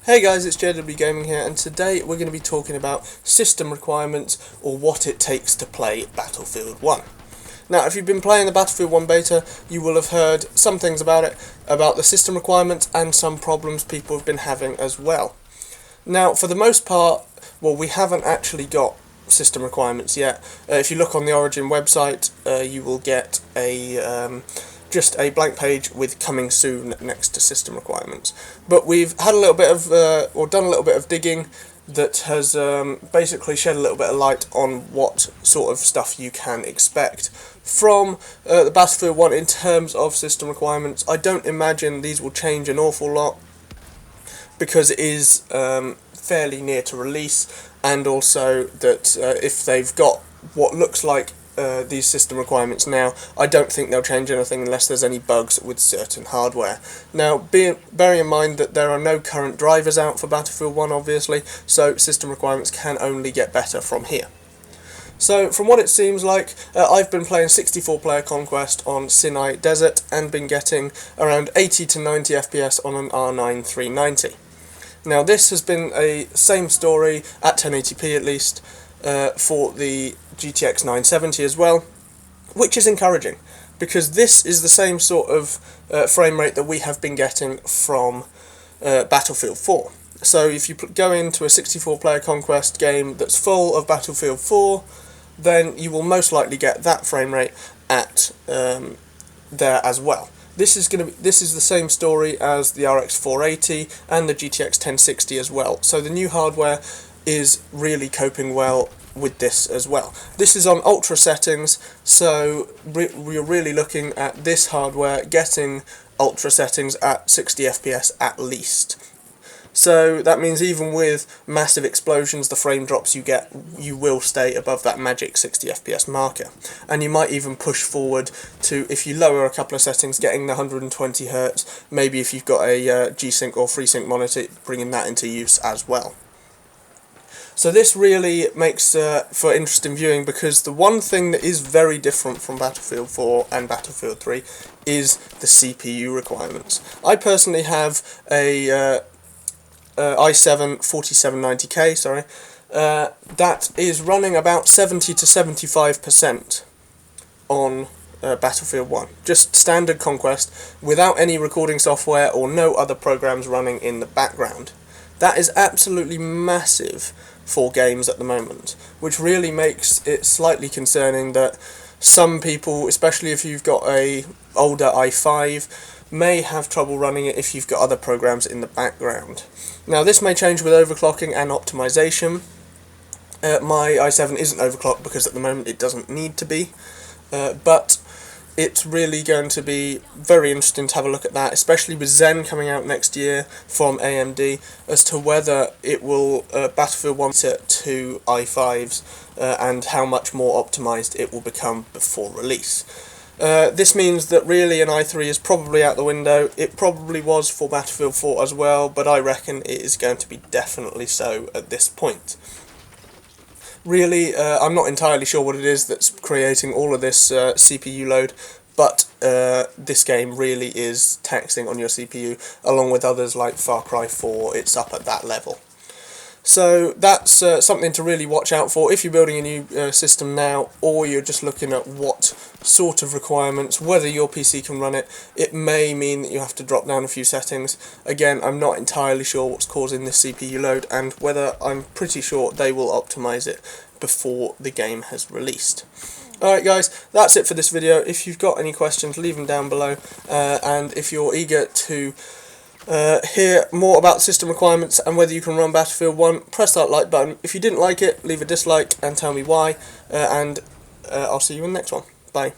Hey guys, it's JW Gaming here, and today we're going to be talking about system requirements, or what it takes to play Battlefield 1. Now, if you've been playing the Battlefield 1 beta, you will have heard some things about it, about the system requirements, and some problems people have been having as well. Now, for the most part, well, we haven't actually got system requirements yet. If you look on the Origin website, you will get just a blank page with coming soon next to system requirements. But we've had a little bit of, or done a little bit of digging that has basically shed a little bit of light on what sort of stuff you can expect from the Battlefield 1 in terms of system requirements. I don't imagine these will change an awful lot, because it is fairly near to release, and also that if they've got what looks like these system requirements now, I don't think they'll change anything unless there's any bugs with certain hardware. Now, bearing in mind that there are no current drivers out for Battlefield 1, obviously, so system requirements can only get better from here. So, from what it seems like, I've been playing 64-player Conquest on Sinai Desert and been getting around 80 to 90 FPS on an R9 390. Now, this has been a same story, at 1080p at least, for the GTX 970 as well, which is encouraging, because this is the same sort of frame rate that we have been getting from Battlefield 4. So if you go into a 64-player Conquest game that's full of Battlefield 4, then you will most likely get that frame rate at there as well. This is the same story as the RX 480 and the GTX 1060 as well. So the new hardware is really coping well with this as well. This is on ultra settings, so we're really looking at this hardware getting ultra settings at 60 FPS at least. So that means even with massive explosions, the frame drops you get, you will stay above that magic 60 FPS marker. And you might even push forward to, if you lower a couple of settings, getting the 120 Hz, maybe if you've got a G-Sync or FreeSync monitor, bringing that into use as well. So this really makes for interesting viewing, because the one thing that is very different from Battlefield 4 and Battlefield 3 is the CPU requirements. I personally have a i7 4790K, that is running about 70 to 75% on Battlefield 1. Just standard Conquest, without any recording software or no other programs running in the background. That is absolutely massive for games at the moment, which really makes it slightly concerning that some people, especially if you've got a older i5, may have trouble running it if you've got other programs in the background. Now, this may change with overclocking and optimization. My i7 isn't overclocked because at the moment it doesn't need to be, but it's really going to be very interesting to have a look at that, especially with Zen coming out next year from AMD, as to whether it will Battlefield 1 to i5s and how much more optimized it will become before release. This means that really an i3 is probably out the window. It probably was for Battlefield 4 as well, but I reckon it is going to be definitely so at this point. Really, I'm not entirely sure what it is that's creating all of this CPU load, but this game really is taxing on your CPU, along with others like Far Cry 4. It's up at that level. So that's something to really watch out for if you're building a new system now, or you're just looking at what sort of requirements, whether your PC can run it. It may mean that you have to drop down a few settings. Again, I'm not entirely sure what's causing this CPU load, and whether I'm pretty sure they will optimize it before the game has released. Alright guys, that's it for this video. If you've got any questions, leave them down below, and if you're eager to hear more about system requirements and whether you can run Battlefield 1, press that like button. If you didn't like it, leave a dislike and tell me why, and I'll see you in the next one. Bye.